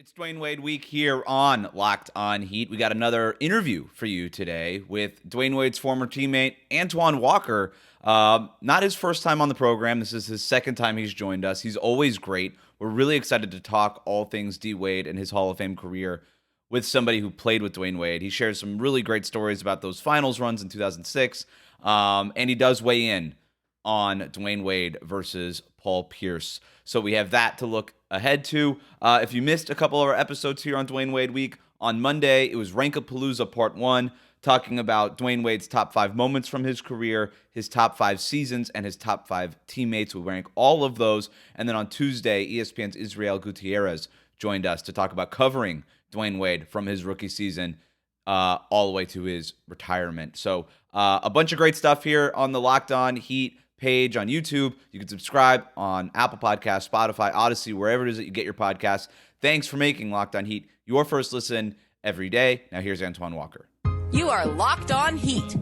It's Dwyane Wade week here on Locked On Heat. We got another interview for you today with Dwyane Wade's former teammate, Antoine Walker. Not his first time on the program. This is his second time he's joined us. He's always great. We're really excited to talk all things D. Wade and his Hall of Fame career with somebody who played with Dwyane Wade. He shares some really great stories about those finals runs in 2006, and he does weigh in on Dwyane Wade versus Paul Pierce. So we have that to look ahead to. If you missed a couple of our episodes here on Dwyane Wade Week, on Monday, it was Rankapalooza Part 1, talking about Dwyane Wade's top 5 moments from his career, his top 5 seasons, and his top 5 teammates. We rank all of those. And then on Tuesday, ESPN's Israel Gutierrez joined us to talk about covering Dwyane Wade from his rookie season all the way to his retirement. So a bunch of great stuff here on the Locked On Heat page on YouTube. You can subscribe on Apple Podcasts, Spotify, Odyssey, wherever it is that you get your podcasts. Thanks for making Locked On Heat your first listen every day. Now here's Antoine Walker. You are Locked On Heat,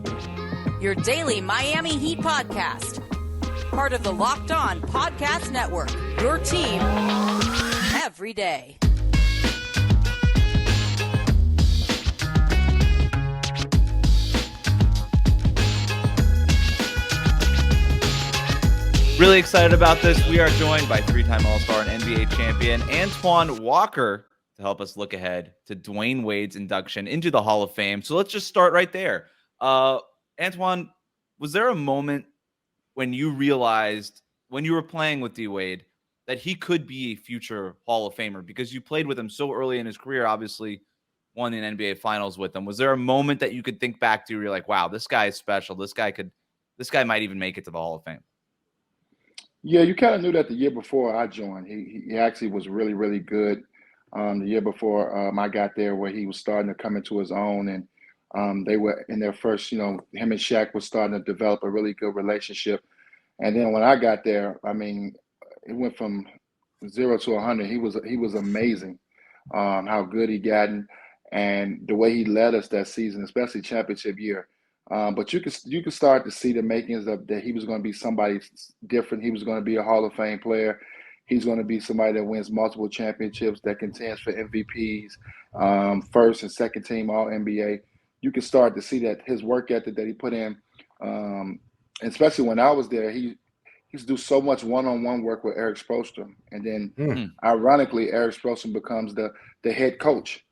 your daily Miami Heat podcast. Part of the Locked On Podcast Network, your team every day. Really excited about this. We are joined by three-time All-Star and NBA champion Antoine Walker to help us look ahead to Dwyane Wade's induction into the Hall of Fame. So let's just start right there. Antoine, was there a moment when you realized, when you were playing with D. Wade, that he could be a future Hall of Famer? Because you played with him so early in his career, obviously won the NBA Finals with him. Was there a moment that you could think back to where you're like, wow, this guy is special. This guy might even make it to the Hall of Fame? Yeah, you kind of knew that the year before I joined. He actually was really, really good the year before I got there, where he was starting to come into his own. And they were in their first, him and Shaq was starting to develop a really good relationship. And then when I got there, I mean, it went from 0 to 100. He was amazing how good he gotten and the way he led us that season, especially championship year. But you could start to see the makings of that he was going to be somebody different. He was going to be a Hall of Fame player. He's going to be somebody that wins multiple championships, that contends for MVPs, first and second team All NBA. You can start to see that his work ethic that he put in, and especially when I was there, he used to do so much one-on-one work with Eric Spoelstra, and then ironically, Eric Spoelstra becomes the head coach.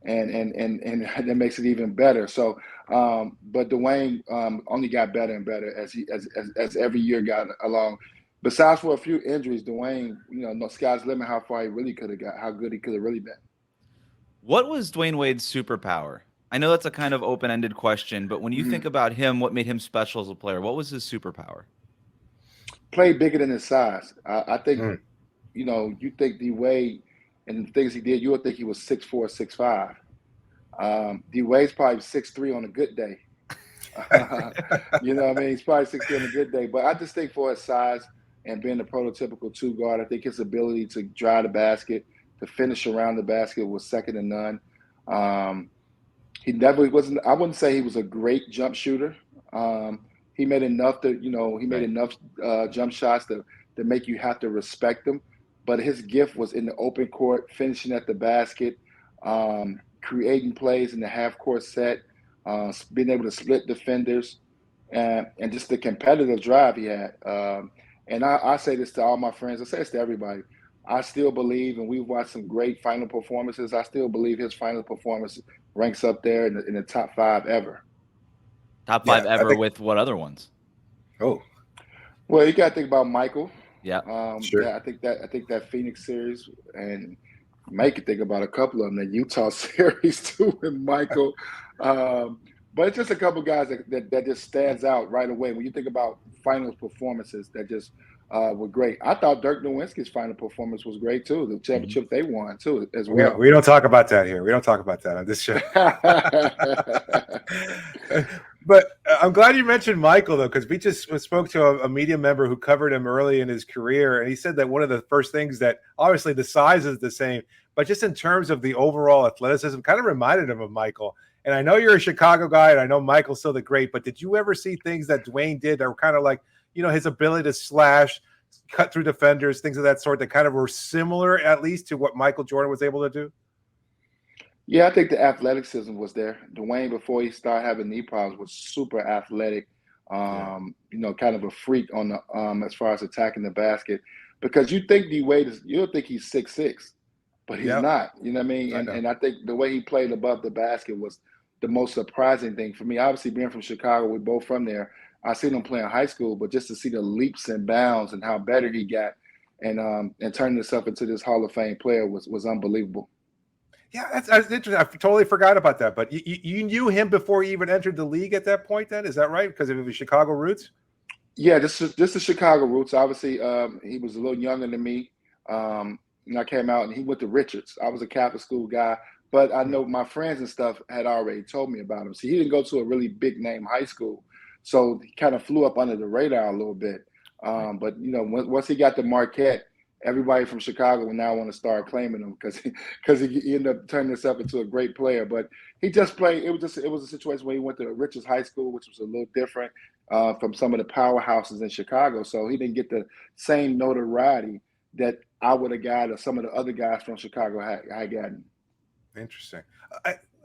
And that makes it even better. So, but Dwyane only got better and better as every year got along. Besides for a few injuries, Dwyane, no sky's the limit how far he really could have got, how good he could have really been. What was Dwyane Wade's superpower? I know that's a kind of open-ended question, but when you think about him, what made him special as a player? What was his superpower? Play bigger than his size. I think, you think D. Wade and the things he did, you would think he was 6'4", 6'5". D. Wade's probably 6'3" on a good day. You know what I mean? He's probably 6'3" on a good day. But I just think for his size and being a prototypical two guard, I think his ability to drive the basket, to finish around the basket was second to none. He never wasn't. I wouldn't say he was a great jump shooter. He made enough enough jump shots to make you have to respect him. But his gift was in the open court, finishing at the basket, creating plays in the half-court set, being able to split defenders, and just the competitive drive he had. And I say this to all my friends. I say this to everybody. I still believe, and we've watched some great final performances, I still believe his final performance ranks up there in the top 5 ever. Top 5 ever with what other ones? Oh. Well, you got to think about Michael. Yeah, sure. Yeah, I think that Phoenix series, and Mike could think about a couple of them, the Utah series too, and Michael. But it's just a couple guys that just stands out right away when you think about finals performances that just were great. I thought Dirk Nowitzki's final performance was great too. The championship they won too as well. We don't talk about that here. We don't talk about that on this show. But I'm glad you mentioned Michael, though, because we just spoke to a media member who covered him early in his career, and he said that one of the first things that, obviously the size is the same, but just in terms of the overall athleticism, kind of reminded him of Michael. And I know you're a Chicago guy, and I know Michael's still the great, but did you ever see things that Dwyane did that were kind of like, his ability to slash, cut through defenders, things of that sort that kind of were similar, at least, to what Michael Jordan was able to do? Yeah, I think the athleticism was there. Dwyane, before he started having knee problems, was super athletic. Kind of a freak on the as far as attacking the basket. Because you think D Wade you'll think he's 6'6", but he's not. You know what I mean? And I think the way he played above the basket was the most surprising thing for me. Obviously, being from Chicago, we're both from there. I seen him play in high school, but just to see the leaps and bounds and how better he got, and turning himself into this Hall of Fame player was unbelievable. Yeah, that's interesting. I totally forgot about that. But you knew him before he even entered the league at that point then? Is that right? Because of his Chicago roots? Yeah, this is Chicago roots. Obviously, he was a little younger than me. I came out and he went to Richards. I was a Catholic school guy, but I know my friends and stuff had already told me about him. So he didn't go to a really big name high school. So he kind of flew up under the radar a little bit. But, once he got to Marquette, everybody from Chicago will now want to start claiming him because he ended up turning himself into a great player. But he just played. It was a situation where he went to Richards High School, which was a little different from some of the powerhouses in Chicago. So he didn't get the same notoriety that I would have got or some of the other guys from Chicago had gotten. Interesting.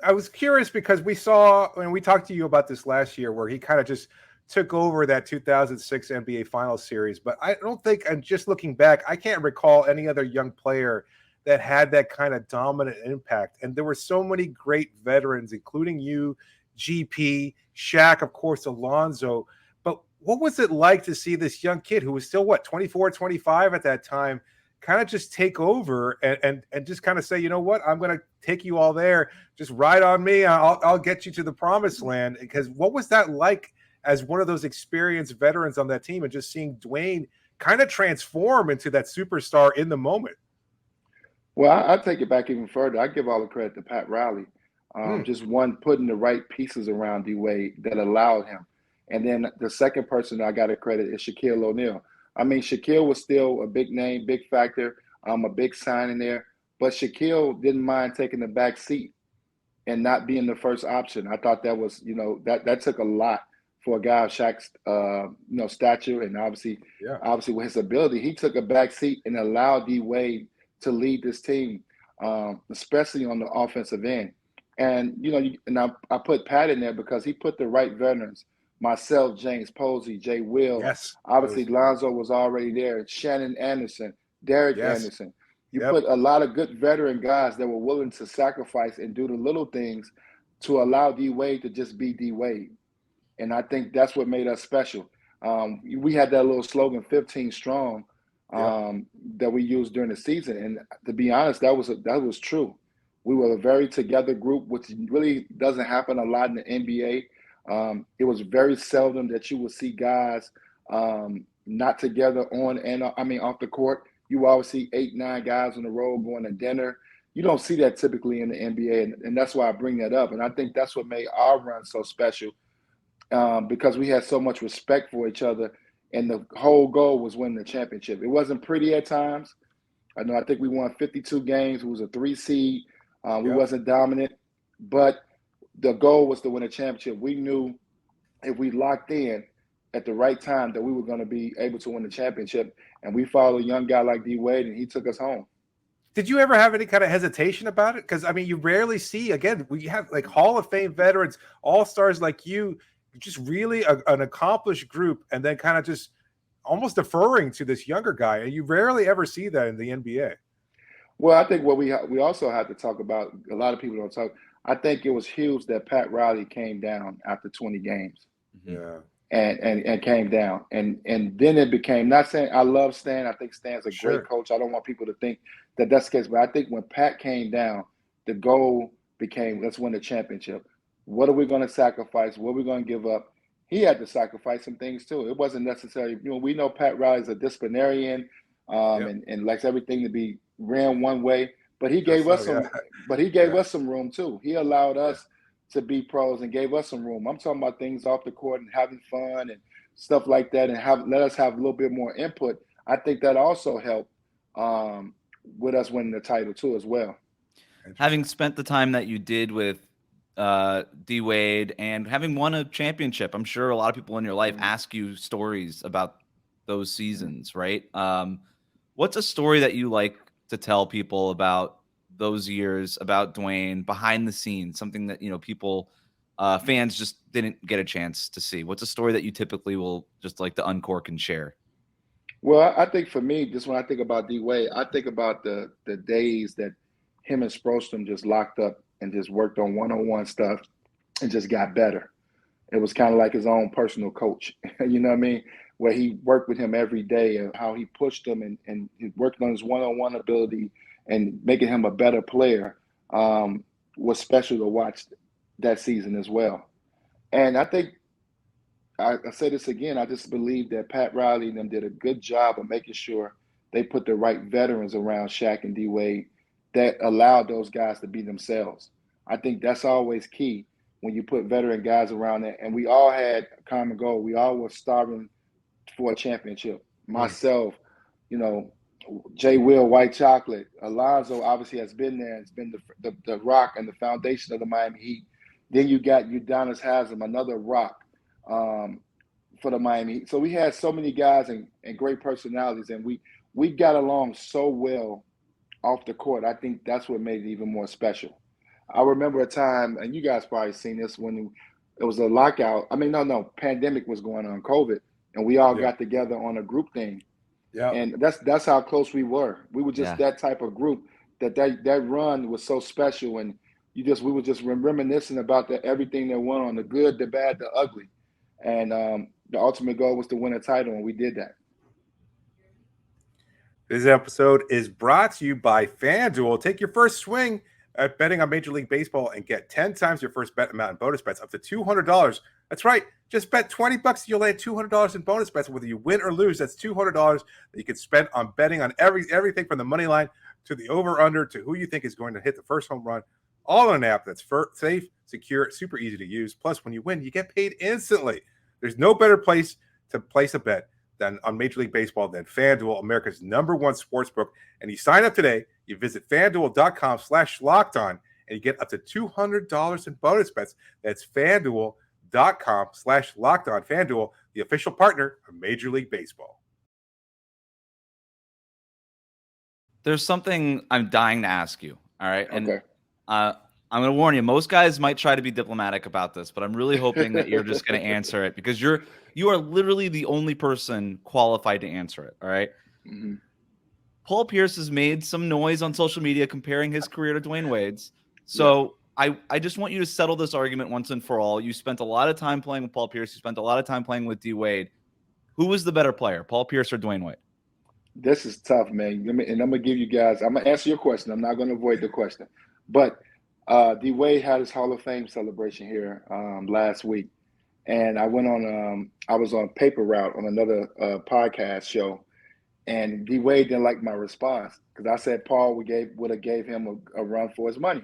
I was curious because we saw, when we talked to you about this last year, where he kind of just took over that 2006 NBA Finals series. But I don't think, and just looking back, I can't recall any other young player that had that kind of dominant impact. And there were so many great veterans, including you, GP, Shaq, of course, Alonzo. But what was it like to see this young kid who was still, 24, 25 at that time, kind of just take over and just kind of say, you know what, I'm going to take you all there. Just ride on me. I'll get you to the promised land. Because what was that like as one of those experienced veterans on that team and just seeing Dwyane kind of transform into that superstar in the moment? Well, I take it back even further. I give all the credit to Pat Riley. Just one, putting the right pieces around D-Wade that allowed him. And then the second person I got to credit is Shaquille O'Neal. I mean, Shaquille was still a big name, big factor, a big sign in there. But Shaquille didn't mind taking the back seat and not being the first option. I thought that was, that took a lot for a guy of Shaq's, stature and obviously with his ability. He took a back seat and allowed D-Wade to lead this team, especially on the offensive end. And, I put Pat in there because he put the right veterans. Myself, James Posey, Jay Will. Yes. Obviously, Lonzo was already there. Shannon Anderson, Derek Anderson. You put a lot of good veteran guys that were willing to sacrifice and do the little things to allow D-Wade to just be D-Wade. And I think that's what made us special. We had that little slogan, 15 strong, that we used during the season. And to be honest, that was true. We were a very together group, which really doesn't happen a lot in the NBA. It was very seldom that you would see guys not together off the court. You always see 8, 9 guys on the road going to dinner. You don't see that typically in the NBA, and that's why I bring that up. And I think that's what made our run so special, because we had so much respect for each other, and the whole goal was winning the championship. It wasn't pretty at times. I think we won 52 games. It was a 3 seed. We wasn't dominant, but the goal was to win a championship. We knew if we locked in at the right time that we were going to be able to win the championship. And we followed a young guy like D-Wade, and he took us home. Did you ever have any kind of hesitation about it? Because, you rarely see, again, we have like Hall of Fame veterans, all-stars like you, just really an accomplished group, and then kind of just almost deferring to this younger guy. And you rarely ever see that in the NBA. Well, I think what we also have to talk about, a lot of people don't talk, I think it was huge that Pat Riley came down after 20 games. Yeah. And came down. And then it became, not saying I love Stan. I think Stan's a great coach. I don't want people to think that that's the case. But I think when Pat came down, the goal became, let's win the championship. What are we going to sacrifice? What are we going to give up? He had to sacrifice some things too. It wasn't necessarily, we know Pat Riley's a disciplinarian and likes everything to be ran one way. But he gave us some room too. He allowed us to be pros and gave us some room. I'm talking about things off the court and having fun and stuff like that, and let us have a little bit more input. I think that also helped with us winning the title too as well. Having spent the time that you did with D-Wade and having won a championship, I'm sure a lot of people in your life ask you stories about those seasons, right? What's a story that you like to tell people about those years, about Dwyane behind the scenes, something that, people, fans just didn't get a chance to see? What's a story that you typically will just like to uncork and share? Well, I think for me, just when I think about D Wade, I think about the days that him and Sprostrom just locked up and just worked on one-on-one stuff and just got better. It was kind of like his own personal coach, you know what I mean? Where he worked with him every day and how he pushed him and he worked on his one-on-one ability and making him a better player was special to watch that season as well. And I think I say this again, I just believe that Pat Riley and them did a good job of making sure they put the right veterans around Shaq and D Wade that allowed those guys to be themselves. I think that's always key when you put veteran guys around there. And we all had a common goal. We all were starving for a championship. Myself, you know, Jay Will, White Chocolate, Alonzo obviously has been there. It's been the rock and the foundation of the Miami Heat. Then you got Udonis Haslem, another rock for the Miami Heat. So we had so many guys and great personalities, and we got along so well off the court. I think that's what made it even more special. I remember a time, and you guys probably seen this when it was a lockout. I mean, no, pandemic was going on, COVID, and we all got together on a group thing. Yeah, and that's how close we were. We were just that type of group that run was so special, and we were just reminiscing about everything that went on, the good, the bad, the ugly, and the ultimate goal was to win a title, and we did that. This episode is brought to you by FanDuel. Take your first swing at betting on Major League Baseball and get 10 times your first bet amount in bonus bets up to $200. That's right. Just bet $20. You'll land $200 in bonus bets. Whether you win or lose, that's $200 that you can spend on betting on everything from the money line to the over-under to who you think is going to hit the first home run. All on an app that's safe, secure, super easy to use. Plus, when you win, you get paid instantly. There's no better place to place a bet than on Major League Baseball than FanDuel, America's #1 sportsbook. And you sign up today, you visit FanDuel.com/lockedon, and you get up to $200 in bonus bets. That's FanDuel.com/lockedon. FanDuel, the official partner of Major League Baseball. There's something I'm dying to ask you. All right. Okay. And I'm going to warn you, most guys might try to be diplomatic about this, but I'm really hoping that you're just going to answer it because you are literally the only person qualified to answer it. All right. Mm-hmm. Paul Pierce has made some noise on social media comparing his career to Dwyane Wade's. So I just want you to settle this argument once and for all. You spent a lot of time playing with Paul Pierce. You spent a lot of time playing with D Wade. Who was the better player, Paul Pierce or Dwyane Wade? This is tough, man. And I'm going to give you guys, I'm going to answer your question. I'm not going to avoid the question. But D Wade had his Hall of Fame celebration here last week. And I went on, I was on Paper Route on another podcast show. And D Wade didn't like my response because I said Paul would have gave him a run for his money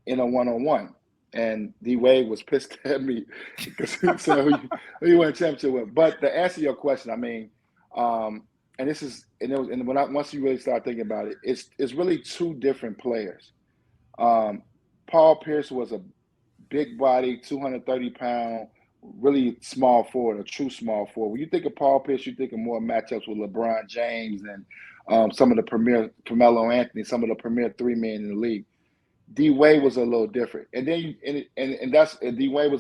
in a one-on-one. And D Wade was pissed at me because he said who you won a championship with. But to answer your question, I mean, and this is once you really start thinking about it, it's really two different players. Paul Pierce was a big body, 230-pound, really small forward, a true small forward. When you think of Paul Pierce, you think of more matchups with LeBron James and some of the premier Carmelo Anthony, some of the premier three men in the league. D Wade was a little different, and then D Wade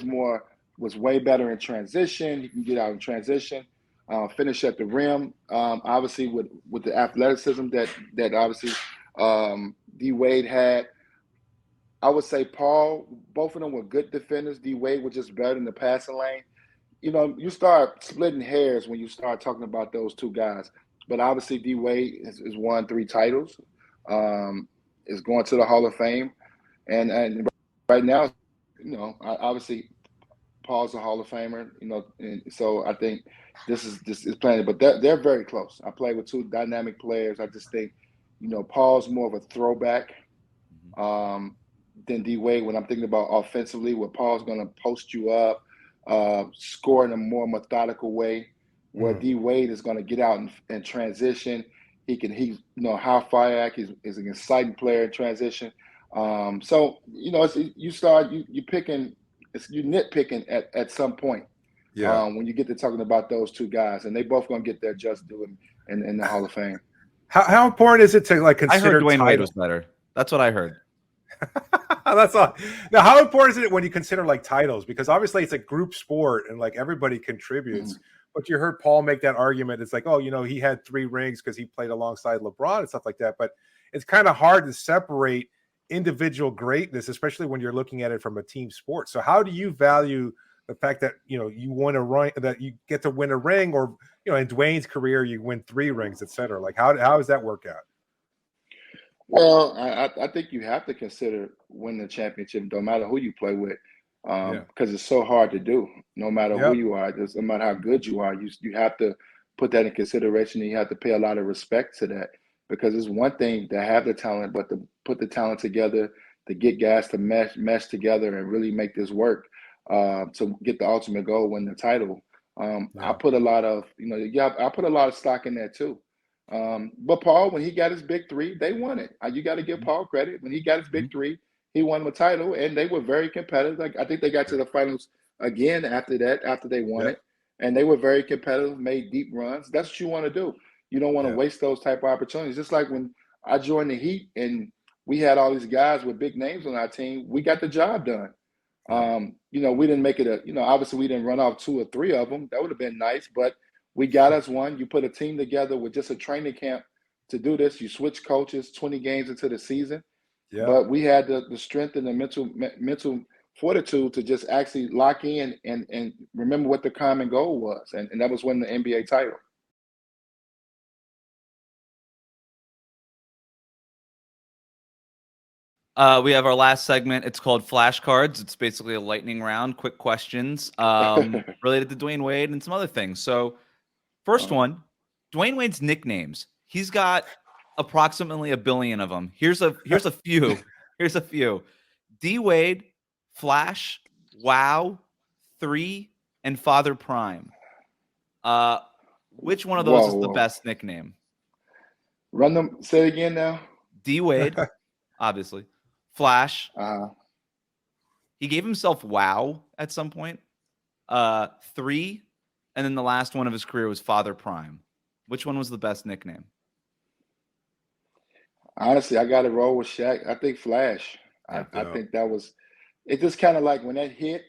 was way better in transition. He can get out in transition, finish at the rim. Obviously with the athleticism that obviously D Wade had. I would say Paul, both of them were good defenders. D Wade was just better in the passing lane. You know, you start splitting hairs when you start talking about those two guys. But obviously D Wade has won 3 titles, is going to the Hall of Fame. And right now, you know, obviously Paul's a Hall of Famer, you know, and so I think this is playing. But they're very close. I play with 2 dynamic players. I just think, you know, Paul's more of a throwback. Than D Wade when I'm thinking about offensively, where Paul's going to post you up, score in a more methodical way, where D Wade is going to get out and transition. He's high fire act. He's an exciting player in transition. So you know, you nitpicking at some point. Yeah. when you get to talking about those two guys, and they both going to get their just due in the Hall of Fame. How important is it to like I heard consider Dwayne Wade was title? better. That's what I heard. That's all. Now, how important is it when you consider like titles? Because obviously it's a group sport and like everybody contributes. Mhm. But you heard Paul make that argument. It's like, oh, he had 3 rings because he played alongside LeBron and stuff like that. But it's kind of hard to separate individual greatness, especially when you're looking at it from a team sport. So how do you value the fact that you won a ring, that you get to win a ring, or in Dwayne's career you win 3 rings, etc.? Like how does that work out? Well, I think you have to consider winning the championship, no matter who you play with, Yeah. because it's so hard to do. No matter who Yep. you are, no matter how good you are, you have to put that in consideration, and you have to pay a lot of respect to that. Because it's one thing to have the talent, but to put the talent together, to get guys to mesh together and really make this work, to get the ultimate goal, win the title. I Yeah. put a lot of, I put a lot of stock in that too. But Paul, when he got his big 3, they won it. You got to give Paul credit. When he got his big 3, he won the title, and they were very competitive. Like, I think they got to the finals again after that, after they won Yeah. it, and they were very competitive, made deep runs. That's what you want to do. You don't want to Yeah. waste those type of opportunities. Just like when I joined the Heat and we had all these guys with big names on our team, we got the job done. We didn't make it obviously we didn't run off 2 or 3 of them. That would have been nice, but we got us one. You put a team together with just a training camp to do this. You switch coaches 20 games into the season, Yeah. but we had the strength and the mental fortitude to just actually lock in and remember what the common goal was, and that was winning the NBA title. We have our last segment. It's called Flashcards. It's basically a lightning round, quick questions related to Dwyane Wade and some other things. So, first one, Dwyane Wade's nicknames. He's got approximately 1 billion of them. Here's a few. Here's a few. D Wade, Flash, Wow, 3, and Father Prime. Which one of those is the best nickname? Run them. Say it again now. D Wade, obviously. Flash. He gave himself Wow at some point. 3, and then the last one of his career was Father Prime. Which one was the best nickname? Honestly, I got to roll with Shaq. I think Flash. Yeah. I think that was – it just kind of like when that hit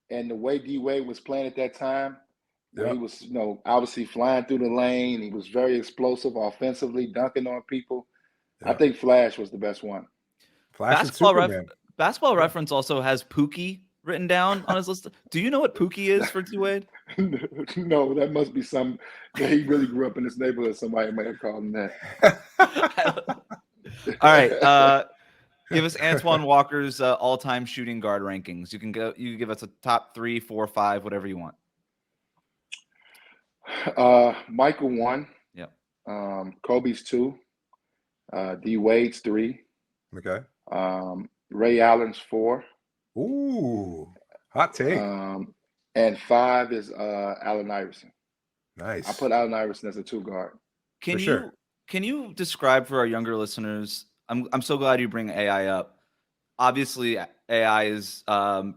and the way D-Wade was playing at that time, where he was, obviously flying through the lane. He was very explosive offensively, dunking on people. I think Flash was the best one. Flash and Superman. Basketball Reference also has Pookie written down on his list. Do you know what Pookie is for D-Wade? No, that must be some that he really grew up in this neighborhood. Somebody might have called him that. All right. Give us Antoine Walker's all-time shooting guard rankings. You can give us a top 3, 4, 5, whatever you want. Michael 1. Yep. Kobe's 2. D Wade's 3. Okay. Ray Allen's 4. Ooh, hot take. And 5 is Allen Iverson. Nice. I put Allen Iverson as a 2 guard. Can you describe for our younger listeners? I'm so glad you bring AI up. Obviously, AI is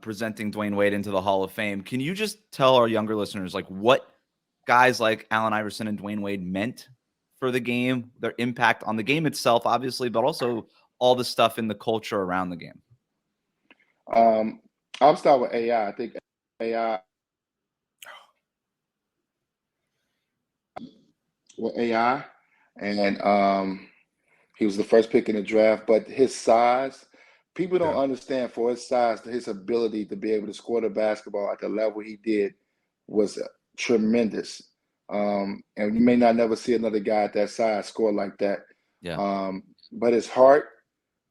presenting Dwyane Wade into the Hall of Fame. Can you just tell our younger listeners like what guys like Allen Iverson and Dwyane Wade meant for the game, their impact on the game itself, obviously, but also all the stuff in the culture around the game? I'll start with AI. I think AI. Well, AI, and he was the first pick in the draft. But his size, people don't understand. For his size, his ability to be able to score the basketball at the level he did was tremendous. And you may not never see another guy at that size score like that. Yeah. But his heart,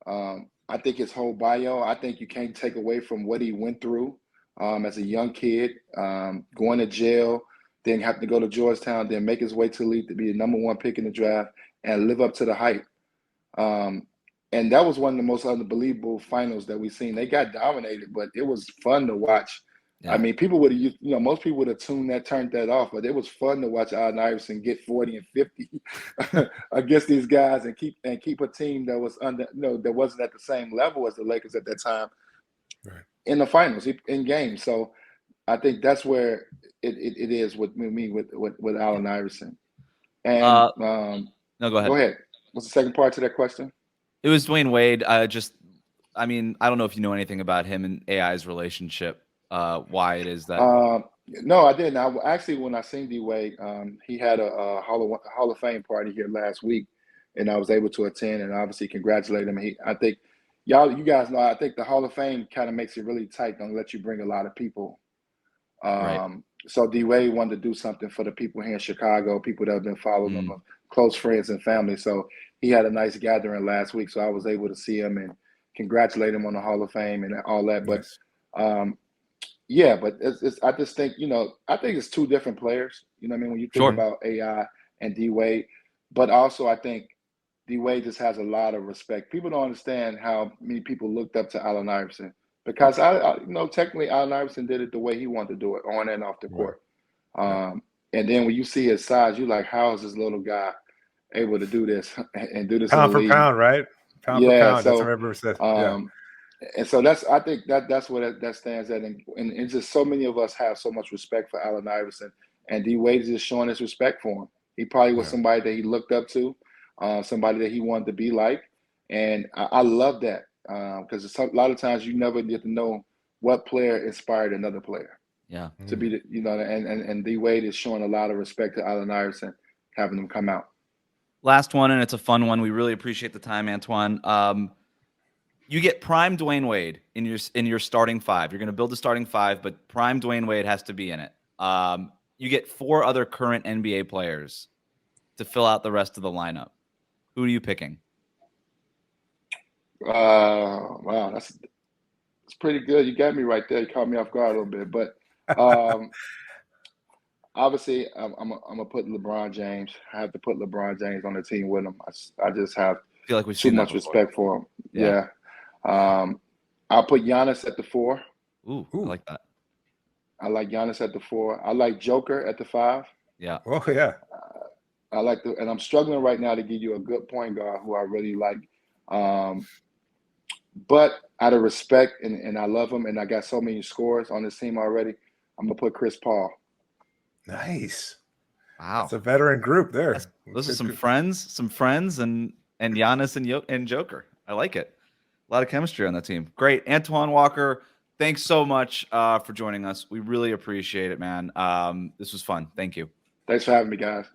I think his whole bio, I think you can't take away from what he went through as a young kid, going to jail, then have to go to Georgetown, then make his way to elite to be the number 1 pick in the draft and live up to the hype. And that was one of the most unbelievable finals that we've seen. They got dominated, but it was fun to watch. Yeah. I mean, people would have, most people would have turned that off, but it was fun to watch Allen Iverson get 40 and 50 against these guys and keep a team that was that wasn't at the same level as the Lakers at that time in the finals, in games. So I think that's where it is with me with Allen Iverson. And No, go ahead. go ahead. What's the second part to that question? It was Dwyane Wade. I mean, I don't know if you know anything about him and AI's relationship. Why it is that? No, I didn't. Actually, when I seen D Wade, he had a Hall of Fame party here last week, and I was able to attend and obviously congratulate him. I think you guys know. I think the Hall of Fame kind of makes it really tight. Don't let you bring a lot of people. Right. So D Wade wanted to do something for the people here in Chicago, people that have been following him, close friends and family. So he had a nice gathering last week. So I was able to see him and congratulate him on the Hall of Fame and all that. But yeah, but I just think, I think it's two different players. You know what I mean? When you think about AI and D Wade, but also I think D Wade just has a lot of respect. People don't understand how many people looked up to Allen Iverson. Because technically Allen Iverson did it the way he wanted to do it, on and off the court. And then when you see his size, you're like, how is this little guy able to do this and do this pound in the for league? Pound, right? Pound for pound. That's what everyone said. And so I think that's what that stands at. And it's just so many of us have so much respect for Allen Iverson, and D Wade is just showing his respect for him. He probably was somebody that he looked up to, somebody that he wanted to be like, and I love that. Because a lot of times you never get to know what player inspired another player. Yeah. To be, and D Wade is showing a lot of respect to Allen Iverson, having him come out. Last one, and it's a fun one. We really appreciate the time, Antoine. You get prime Dwyane Wade in your starting five. You're going to build a starting five, but prime Dwyane Wade has to be in it. You get 4 other current NBA players to fill out the rest of the lineup. Who are you picking? Wow, that's pretty good. You got me right there. You caught me off guard a little bit, but obviously, I'm gonna put LeBron James. I have to put LeBron James on the team with him. I just have feel like we've too seen much respect for him. Yeah. I'll put Giannis at the 4. Ooh, I like that. I like Giannis at the 4. I like Joker at the 5. Yeah. Oh yeah. I like and I'm struggling right now to give you a good point guard who I really like. But out of respect, and I love him, and I got so many scores on this team already, I'm going to put Chris Paul. Nice. Wow. It's a veteran group there. Those are some friends, and Giannis and Joker. I like it. A lot of chemistry on that team. Great. Antoine Walker, thanks so much for joining us. We really appreciate it, man. This was fun. Thank you. Thanks for having me, guys.